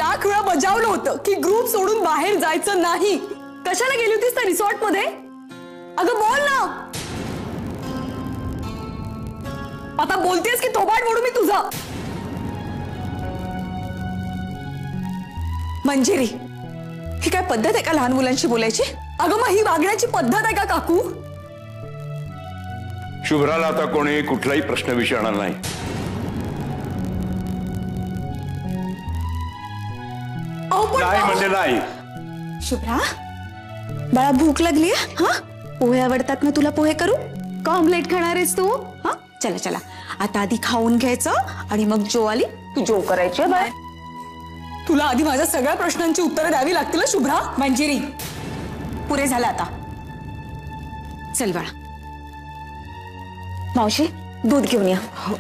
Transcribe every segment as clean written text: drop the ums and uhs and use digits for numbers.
लाख वेळा बजावलं होतं की ग्रुप सोडून बाहेर जायचं नाही. कशाला गेली होतीस त्या रिसॉर्ट मध्ये? अगं बोल ना. आता बोलतेस की थोबाड मोडू मी तुझा? मंजिरी, ही काय पद्धत आहे का लहान मुलांशी बोलायची? अगं मग ही वागण्याची पद्धत आहे का काकू? शुभ्राला आता कोणी कुठलाही प्रश्न विचारणार नाही. नाही म्हणजे नाही. शुभ्रा, बाळा भूक लागली? हा, पोहे आवडतात ना तुला? पोहे करू का ऑमलेट खाणार आहेस तू? हा, चला चला, आता आधी खाऊन घ्यायचं आणि मग जो आली तू जो करायची बाय. तुला आधी माझ्या सगळ्या प्रश्नांची उत्तरं द्यावी लागतील शुभ्रा. मंजिरी, पुरे झालं आता. चल बाळा. मावशी, दूध घेऊन या. हो.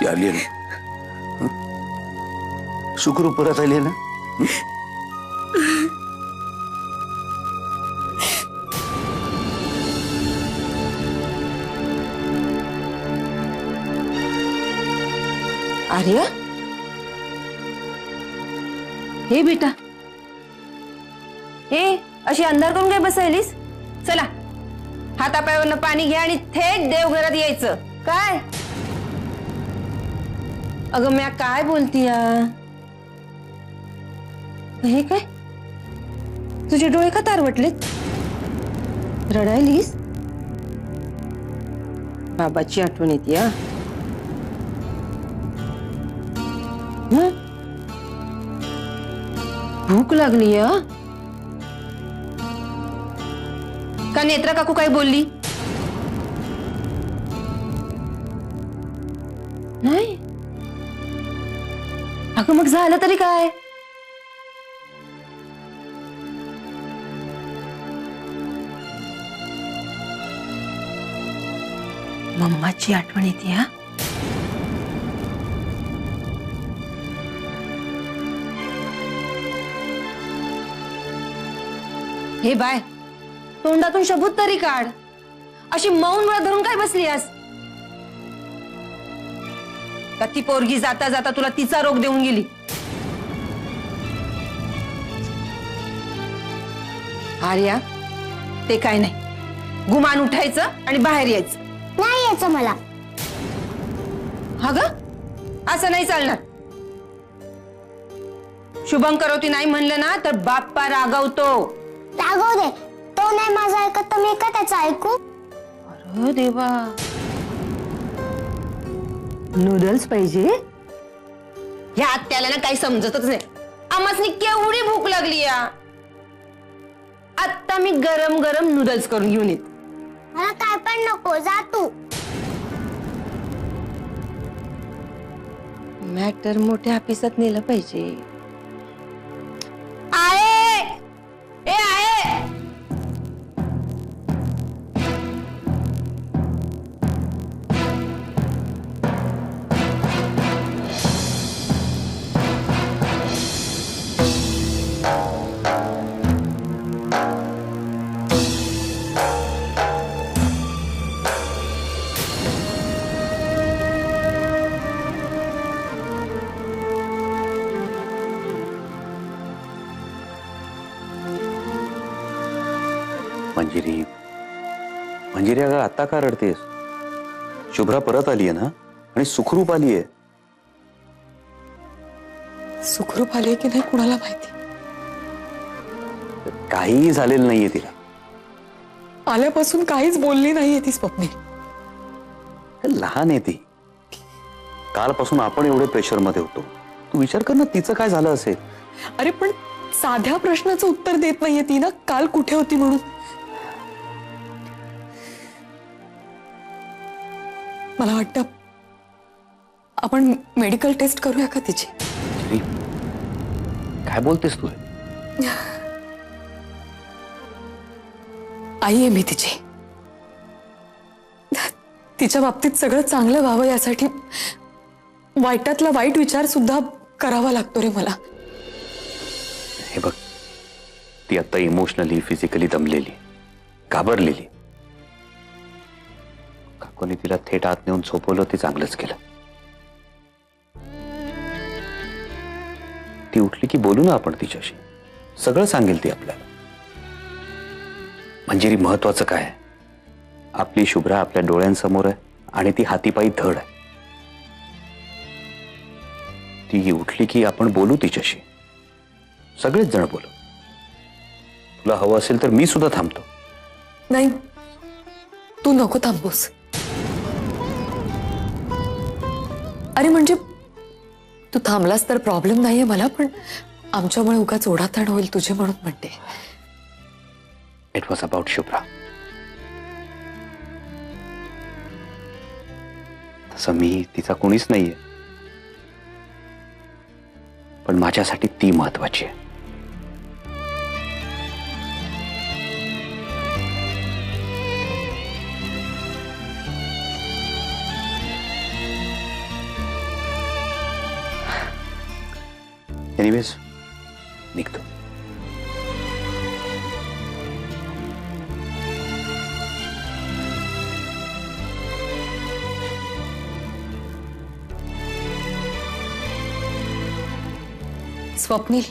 ती आली ना, सुखरूप परत आली ना. आर्या, हे बेटा, हे अशी अंधार करून काय बसायलीस? चला, हातापायावरनं पाणी घ्या आणि थेट देवघरात यायचं. काय अगं म्या काय बोलतीया? हे काय, तुझे डोळे का तारवटलेत? रडायलीस? बाबाची आठवण येते. भूक लागली का नेत्रा काकू काय बोलली? नाही. अगं मग झालं तरी काय? मम्माची आठवण येते. हे बाय, तोंडातून शब्द तरी काढ. अशी मौन वेळ धरून काय बसली आहेस? का ती पोरगी जाता जाता तुला तिचा रोग देऊन गेली? आर्या, ते काय नाही. गुमान उठायचं आणि बाहेर यायचं. नाही यायचं मला. हा ग, असं नाही चालणार. शुभम करोती नाही म्हणलं ना तर बाप्पा रागवतो. रागव दे, तो नाही माझा ऐकत तर मी का त्याचं ऐकू? अरे देवा, नूडल्स पाहिजे? ह्या आत्याला ना काही समजतच नाही. आम्हासनी केवढी भूक लागली. आता मी गरम गरम नूडल्स करून घेऊन येते. मला काय पण नको, जा तू. मॅटर मोठ्या ऑफिसात नेलं पाहिजे. ए आहे. मंजिरी, मंजिरी, अगं आता का रडतेस? शुभ्रा परत आली आहे ना आणि सुखरूप आली आहे. सुखरूप आले की नाही कुणाला माहिती. काहीही झालेलं नाहीये तिला. आल्यापासून काहीच बोलली नाहीये ती स्वप्नील. लहान आहे ती. कालपासून आपण एवढे प्रेशर मध्ये होतो. तू विचार कर ना तिचं काय झालं असेल. अरे पण साध्या प्रश्नाचं उत्तर देत नाहीये ती ना, काल कुठे होती म्हणून. मला वाटतं आपण मेडिकल टेस्ट करूया का तिची? काय बोलतेस तू? आई आहे मी तिची. तिच्या बाबतीत सगळं चांगलं व्हावं यासाठी वाईटातला वाईट विचार सुद्धा करावा लागतो रे मला. हे बघ, ती आता इमोशनली फिजिकली दमलेली, घाबरलेली. काकूने तिला थेट आत नेऊन झोपवलं ते चांगलंच केलं. ती उठली की बोलू ना आपण तिच्याशी, सगळं सांगेल ती आपल्याला. मंजिरी, महत्वाचं काय आहे, आपली शुभ्रा आपल्या डोळ्यांसमोर आहे आणि ती हातीपायी धड आहे. ती उठली की आपण बोलू तिच्याशी, सगळेच जण बोलू. तुला हवं असेल तर मी सुद्धा थांबतो. नाही, तू नको थांबूस. अरे म्हणजे तू थांबलास तर प्रॉब्लेम नाहीये मला, पण आमच्यामुळे उगाच ओढाताण होईल तुझे म्हणून म्हणते. It was about Shubhra. तसं मी तिचा कोणीच नाहीये, पण माझ्यासाठी ती महत्वाची आहे. एनिवेज, निघतो. स्वप्नील,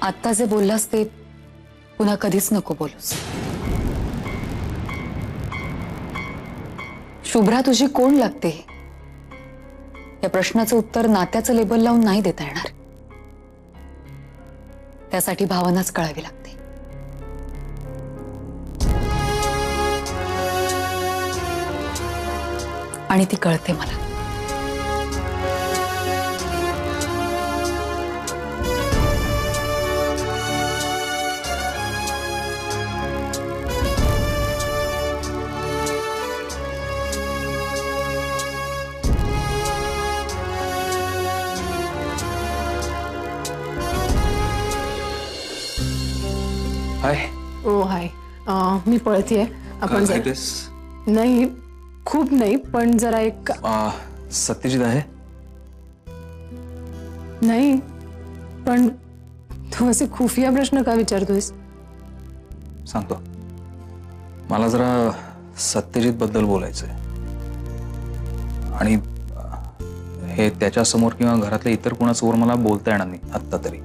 आता जे बोललास ते पुन्हा कधीच नको बोलूस. शुभ्रा तुझी कोण लागते या प्रश्नाचं उत्तर नात्याचं लेबल लावून नाही देता येणार. त्यासाठी भावनाच कळावी लागते. आणि ती कळते मला. हाय. ओ हाय. मी पळतीये. आपण नाही, खूप नाही, पण जरा एक. सत्यजित आहे? नाही, पण तू असे खुफिया प्रश्न का विचारतोयस? सांगतो. मला जरा सत्यजित बद्दल बोलायचंय, आणि हे त्याच्या समोर किंवा घरातल्या इतर कोणासमोर मला बोलता येणार नाही आत्ता तरी.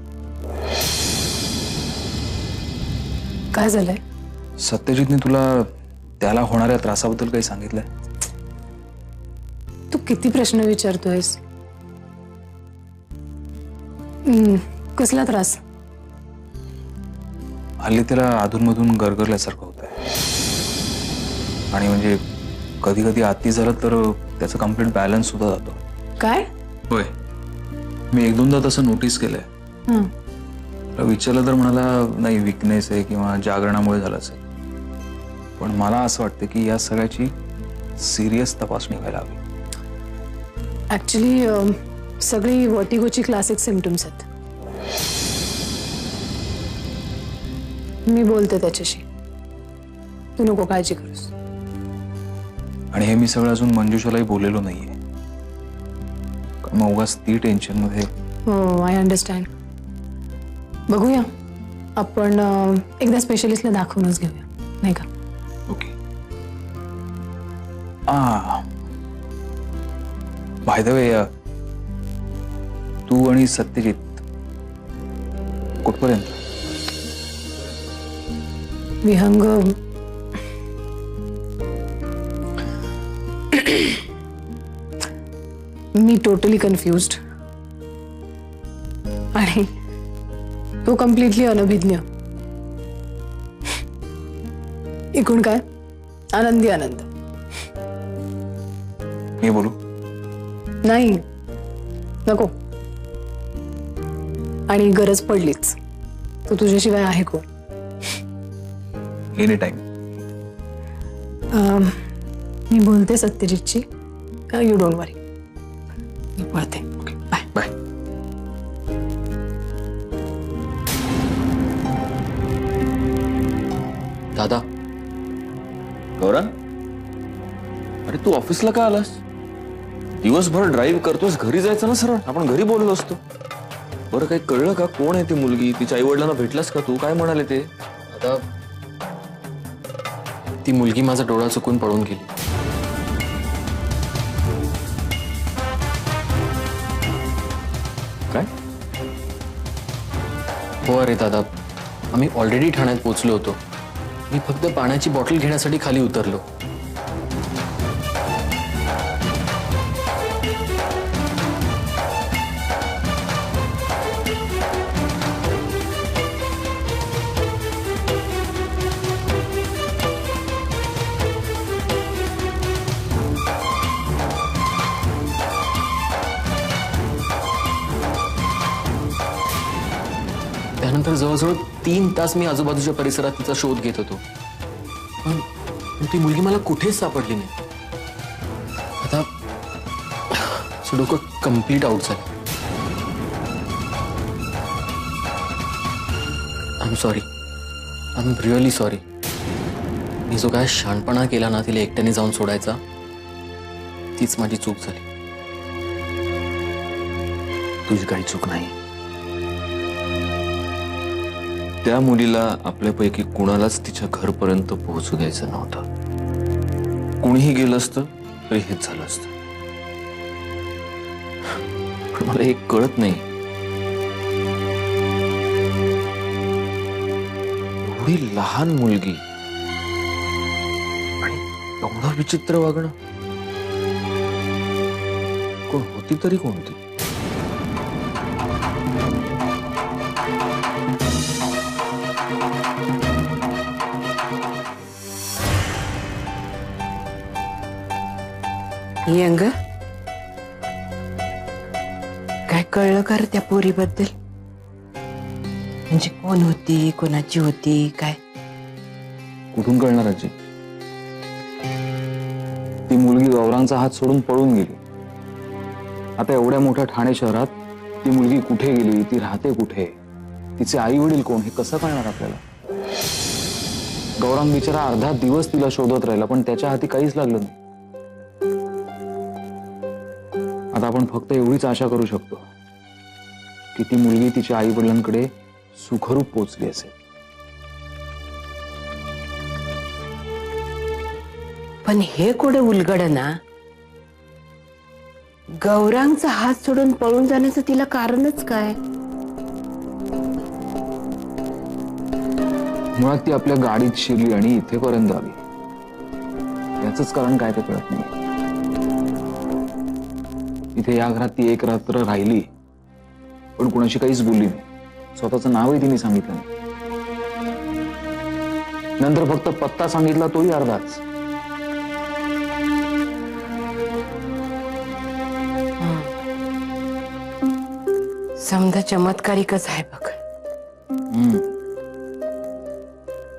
काय झालंय? सत्यजितने तुला त्याला होणाऱ्या त्रासाबद्दल काही सांगितलंय? तू किती प्रश्न विचारतोयस? कसला त्रास? हल्ली त्याला अधूनमधून गरगरल्यासारखं होत आहे, आणि म्हणजे कधी कधी अति झालं तर त्याचा कम्प्लीट बॅलन्स सुद्धा जातो. काय? होय, मी एक दोनदा तसं नोटीस केलंय. विचारलं तर म्हणाला नाही, विकनेस आहे किंवा जागरणामुळे झालं असेल. पण मला असं वाटतं की या सगळ्याची सिरियस तपासणी व्हायला हवी. ऍक्च्युली सगळी वर्टिगोची क्लासिक सिम्पटम्स आहेत. मी बोलते त्याच्याशी, तू नको काळजी करूस. आणि हे मी सगळं अजून मंजुषालाही बोललेलो नाहीये, मग उगाच ती टेन्शन मध्ये. हो, आय अंडरस्टँड. बघूया, आपण एकदा स्पेशलिस्टला दाखवूनच घेऊया, नाही का? ओके. बाय द वे, तू आणि सत्यजित कुठपर्यंत? विहंग मी टोटली कन्फ्युज्ड आणि तो कम्प्लिटली अनभिज्ञ. एकूण काय आनंदी आनंद. मी बोलू? नाही, नको. आणि गरज पडलीच तो तुझ्याशिवाय आहे कोण? Any time. मी बोलते सत्यजितची, यू डोंट वरी. मी पळते. Bye bye. दादा. गौरव, अरे अरे तू ऑफिसला का आलास? दिवसभर ड्राईव्ह करतोस, घरी जायचं ना सरळ. आपण घरी बोललो असतो. बरं काही कळलं का? कोण आहे ती मुलगी? तिच्या आई वडिलांना भेटलास का तू? काय म्हणाले ते? आता ती मुलगी माझा डोळा चुकून पळून गेली. काय? हो अरे दादा, आम्ही ऑलरेडी ठाण्यात पोहोचलो होतो. मी फक्त पाण्याची बॉटल घेण्यासाठी खाली उतरलो. त्यानंतर जवळजवळ 3 तास मी आजूबाजूच्या परिसरात तिचा शोध घेत होतो, पण ती मुलगी मला कुठेच सापडली नाही. आता डोकं कम्प्लीट आउट झालं. I am sorry, I am really sorry. मी जो काय शहाणपणा केला ना तिला एकट्याने जाऊन सोडायचा, तीच माझी चूक झाली. तुझी काही चूक नाही. त्या मुलीला आपल्यापैकी कुणालाच तिच्या घरपर्यंत पोहोचू द्यायचं नव्हतं. कुणीही गेलं असतं तरी हेच झालं असतं. पण मला एक कळत नाही, एवढी लहान मुलगी आणि एवढं विचित्र वागणं. कोण होती तरी कोणती? यंग काय कळलं का रे त्या पोरीबद्दल? म्हणजे कोण होती, कोणाची होती, काय? कुठून कळणार आजी? ती मुलगी गौरांचा हात सोडून पळून गेली. आता एवढ्या मोठ्या ठाणे शहरात ती मुलगी कुठे गेली, ती राहते कुठे, तिचे आई वडील कोण, हे कसं कळणार आपल्याला? गौरांग बिचारा अर्धा दिवस तिला शोधत राहिला, पण त्याच्या हाती काहीच लागलं नाही. आता आपण फक्त एवढीच आशा करू शकतो की ती मुलगी तिच्या आई वडिलांकडे सुखरूप पोचली असेल. पण हे कोडे उलगड ना, गौरांगचा हात सोडून पळून जाण्याचं तिला कारणच काय? मुळात ती आपल्या गाडीत शिरली आणि इथेपर्यंत आली. याचंच कारण काय ते कळत नाही. इथे या घरात ती एक रात्र राहिली, पण कुणाशी काहीच बोलली नाही. स्वतःचं नावही तिने सांगितलं नाही. नंतर फक्त पत्ता सांगितला, तोही अर्धाच. समजा चमत्कारिकच आहे बघ.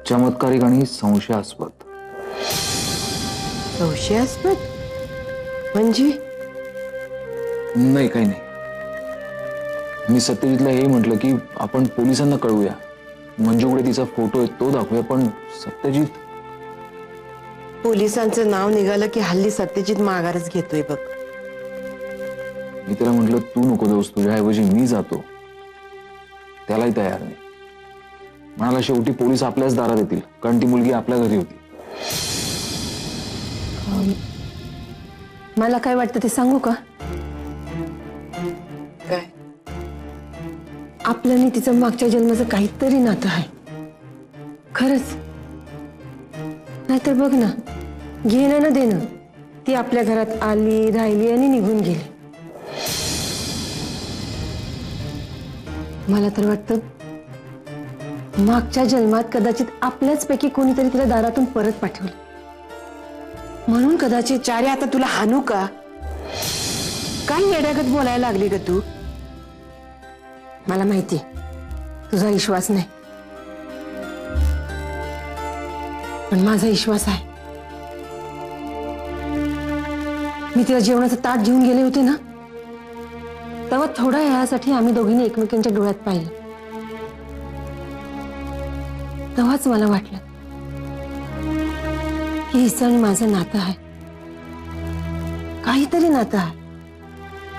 चमत्कारिक आणि संशयास्पद. संशयास्पद म्हणजे? नाही, काही नाही. मी सत्यजितला हे म्हटलं की आपण पोलिसांना कळवूया. मंजूकडे तिचा फोटो आहे तो दाखवूया, पण सत्यजित. पोलिसांचं नाव निघालं की हल्ली सत्यजित माघारच घेतोय बघ. मी त्याला म्हटलं तू नको जाऊस, तुझ्याऐवजी मी जातो. त्यालाही तयार नाही. म्हणाला शेवटी पोलीस आपल्याच दारात येतील, कारण ती मुलगी आपल्या घरी होती. मला काय वाटतं ते सांगू का? काय? आपलं आणि तिचं मागच्या जन्माचं काहीतरी नातं आहे खरंच. नाहीतर बघ ना, घेणं ना देणं, ती आपल्या घरात आली, राहिली आणि निघून गेली. मला तर वाटतं मागच्या जन्मात कदाचित आपल्याच पैकी कोणीतरी तिला दारातून परत पाठवलं, म्हणून कदाचित. चारे आता तुला हानू का? काय येड्यागत बोलायला लागली ग तू? मला माहिती तुझा विश्वास नाही, पण माझा विश्वास आहे. मी तिला जेवणाचं ताट घेऊन गेले होते ना, तेव्हा थोड्या वेळासाठी आम्ही दोघींनी एकमेकांच्या डोळ्यात पाहिलं. तेव्हाच मला वाटलं की हिचं आणि माझं नातं आहे. काहीतरी नातं आहे.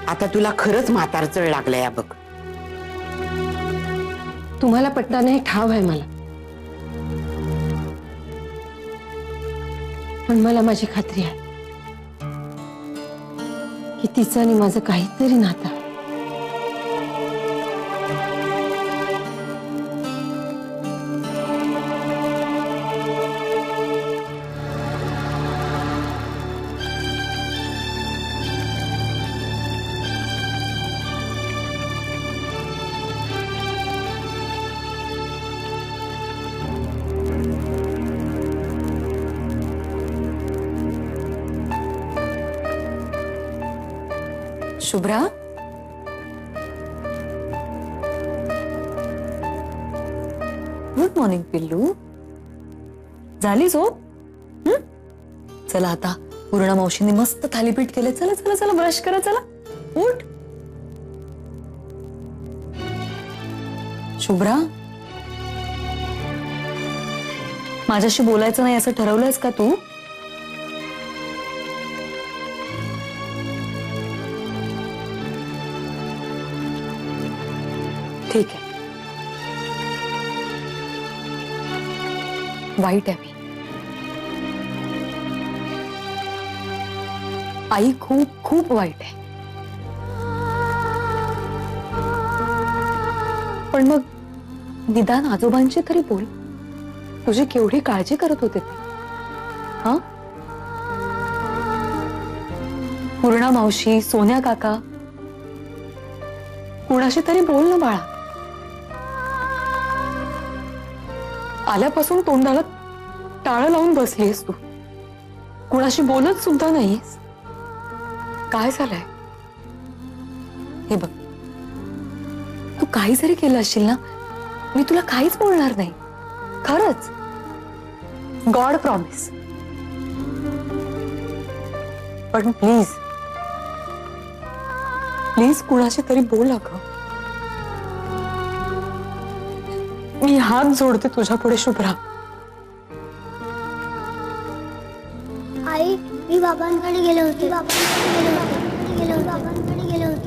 आता तुला खरंच म्हातारचळ लागलंय या बघ. तुम्हाला पटणार नाही ठाव आहे मला, पण मला माझी खात्री आहे की तिचं आणि माझं काहीतरी नातं आहे. शुभ्रा, गुड मॉर्निंग पिल्लू. झाली झोप? चला आता पूर्ण मावशीने मस्त थालीपीठ केले. चला चला चला ब्रश करा. चला उठ. शुभ्रा, माझ्याशी बोलायचं नाही असं ठरवलंयस का तू? ठीक आहे, वाईट आहे मी. आई खूप खूप वाईट आहे. पण मग निदान आजोबांची तरी बोल. तुझी केवढी काळजी करत होते ते. हा, पूर्णा मावशी, सोन्या काका, कुणाशी तरी बोल ना बाळा. आल्यापासून तोंडाला टाळं लावून बसलीस तू. कुणाशी बोलत सुद्धा नाहीस. काय झालंय हे बघ. तू काही जरी केलं असशील ना, मी तुला काहीच बोलणार नाही. खरंच, गॉड प्रॉमिस. पण प्लीज प्लीज कुणाशी तरी बोल अगं. मी हात जोडते तुझ्या पुढे शुभ्रा. आई, मी बाबांकडे गेले होते. बाबांकडे गेले होते.